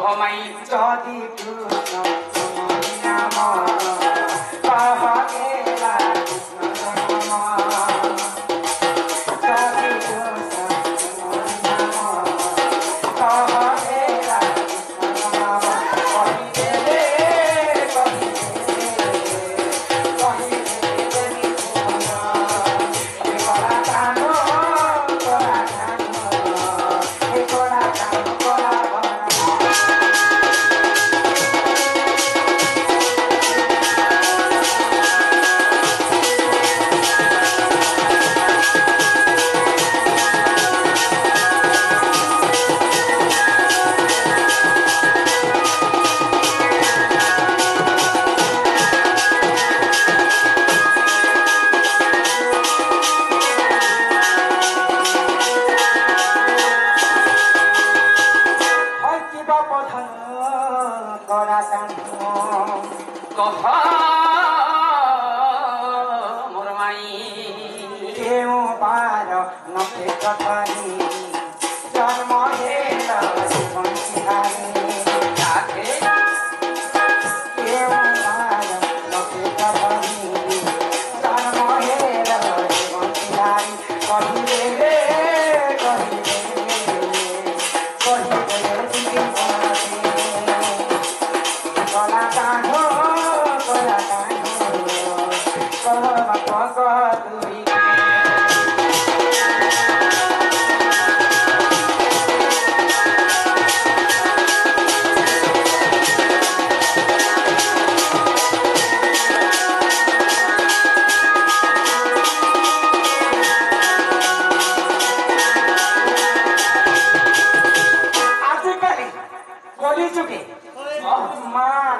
কহমাই যদি কৃষ্ণ তুমি নাম কহকেলা কৃষ্ণ জন্ম যদি কৃষ্ণ তুমি নাম কহকেলা কৃষ্ণ নাম কহিদেলে কহ মোর মাই কেউ বার নখে কথারি জন্ম হেল বংশীধারী তাকে কেউ বার নখে কথারি জন্ম হেল বংশীধারী কহিলে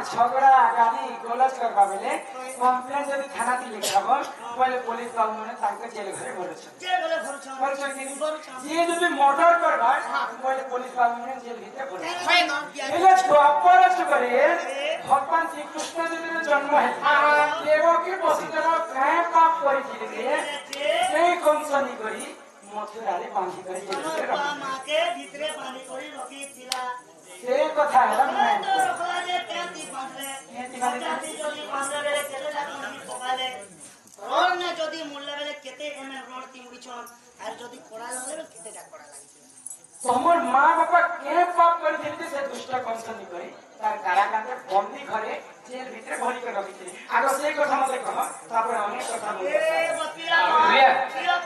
झगड़ा गाली गोलच करबा बेले कंप्लेन जदी थाना ती लिखाबो पहिले पुलिस बाबू माने ताके जेल घरे भरछ ये जदी मर्डर करबा पहिले पुलिस बाबू माने जेल भितरे भरछ एले प्रॉपर करे भगवान श्री कृष्ण जदी जन्म है देवो के बसितर काय पाप करि थिले सेई कंसनी करी मथुराले बांधी करे जेल मां के भितरे बांधी करी रखी थिला से कथा है ना रोड ने जदी मुल्ला बेले केते एम रोड ती उड़ीछन आर जदी कोड़ा लगले केते डा कोड़ा लागि हमर मां बापा के पाप कर दिलते से दुष्ट कंसनी करे तार कारागारे बंदी घरे जेल भितरे भरी के रखी थी आगो से कथा मते कह तापर अनेक कथा बोल ए बतिया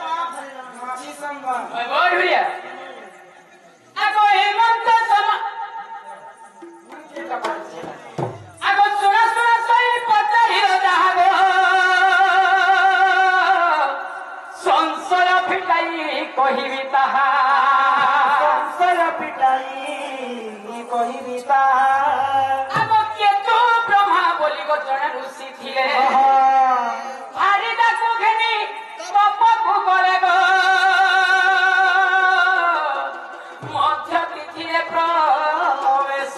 कहां भरला माची संबंध ओए बोल भैया आगो हेमंत समा आगो सुना सुना सही पचारी रहागो संशय फिटाई कहिबी ताहा संशय फिटाई कहिबी ताहा आगो के तो ब्रह्मा बोली गो जण ऋषि थिले भारी डाकू घेनी तपकु करे गो मध्य तिथिरे प्रवेश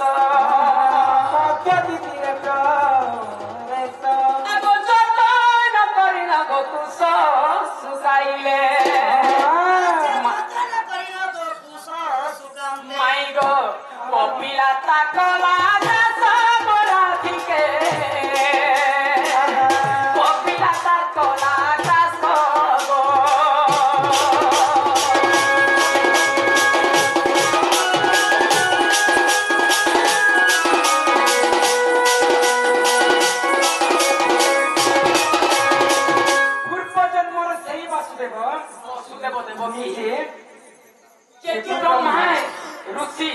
कपिला ताकला सबरा थिके कपिला ताकला सबो पूर्व जन्मर सही वासुदेव देव नीचे केतु ब्रह्मा ऋषि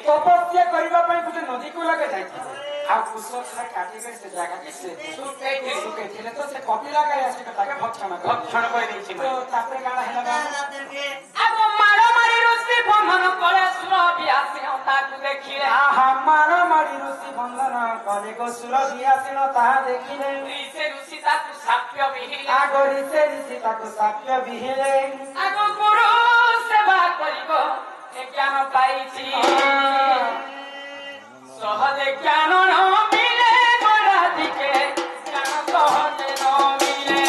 तपस्या करबा पई गुटे नदी को लगे जाय आ कुसर से काटी के से जगह के से सुके थिले तो से कपिला गाय आसे ताके भक्षण कर दैछि तो तापे गाना हेला अब मारो मारी ऋषि बंधन करे सुर बियासी ताकू देखिले आहा मारो मारी ऋषि बंधन करे गो सुर बियासी ता देखिले ऋषि ताकू साप्य बिहिले आगो ऋषि ताकू साप्य बिहिले आगो गुरु सेवा करिगो ज्ञान पाइछि सहजे ज्ञान न मिले राधिके ज्ञान सहजे न मिले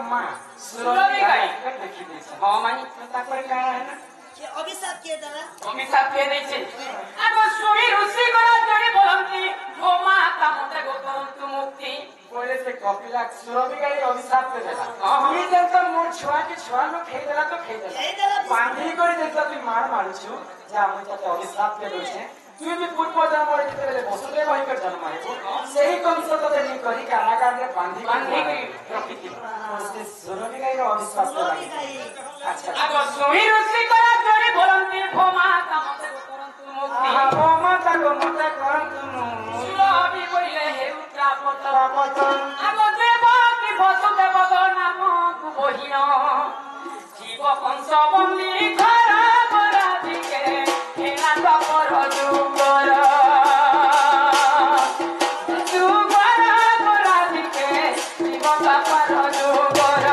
माँ सुरभि गाई देखी देছে हाँ माई তারপরে কারা है ना के अभिशाप किए दादा অভিশাপ দিয়ে দিয়েছে আগো সুমি ঋষি করা জড়ি বলন্তি ও মাতা মতে গোতন্তু মুক্তি বলে সে কপিলা সুরভি গাই অভিশাপ দিয়ে দেলা তুমি যেন মোর ছুয়াকে ছুয়ানো খেয়ে দেলা তো খেয়ে দেলা বাঁধি করে যেন তুই মার মারছু যে আমি তোকে অভিশাপ দিয়ে দিয়েছে তুই ବି ପୂର୍ବ ଜନ୍ମରେ ଯେତେବେଳେ ବସୁଦେବ ଭାଇଙ୍କ ଜନ୍ମ ହେବ ସେହି କଂସ ତତେ ନେଇ କରି କାରାଗାରରେ ବାନ୍ଧିକି ରଖିଥିବ ସେ ସୁରଭି ଗାଈର ଅଭିଶାପ ଆଚ୍ଛା ଆଗ ସୁହି ଋଷି କରା ଜଣେ ବୋଲନ୍ତି ଭୋମା ମତେ କରନ୍ତୁ ମୁକ୍ତି ଭୋମା ତାକୁ ମତେ କରନ୍ତୁ ସୁରଭି କହିଲେ ହେଉ ପ୍ରାପତ ଆଗ ଦେବ କି ବସୁଦେବ ନାମକୁ ବହିନ ଜୀବ କଂସ ବନ୍ଦୀ ଖରା ବରାଦିକେ ହେଲା ତପର ଯୁଗର ଯୁଗର ବରାଦିକେ ଜୀବ ତପର ଯୁଗର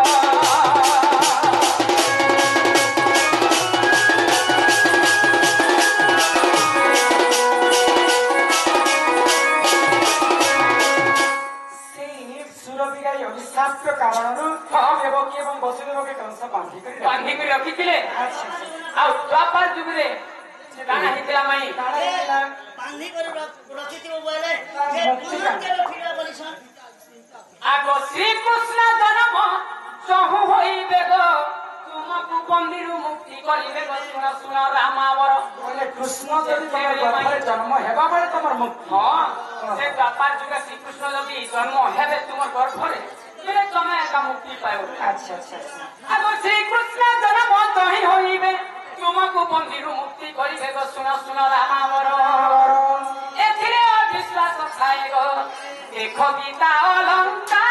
ବସୁଦେବକେ କଂସ ବାନ୍ଧିକି ରଖିଥିଲେ ଆଉ ଦ୍ୱାପର ଯୁଗରେ କାଣା ହେଇଥିଲା ମାଇ बांधी कर रखिथिबो बोले जे मुक्ति फिरा बोलिसन आग श्रीकृष्ण जन्म चहु होइबे गो तुमको बंदीरु मुक्ति करिबे गो सुन सुन रामावर बोले कृष्ण जदि तमर गर्भरे जन्म हेबा बेले तमर मुक्ति हां से द्वापर जुगे श्रीकृष्ण जदि जन्म हेबे तुमर गर्भरे तेरे समय का मुक्ति पायो अच्छा अच्छा आग श्रीकृष्ण जन्म तहि होइबे तुमको बंदीरु मुक्ति करिबे गो सुन सुन रामावर एथिरे अविश्वास थाए गो देखो गीता अलंकार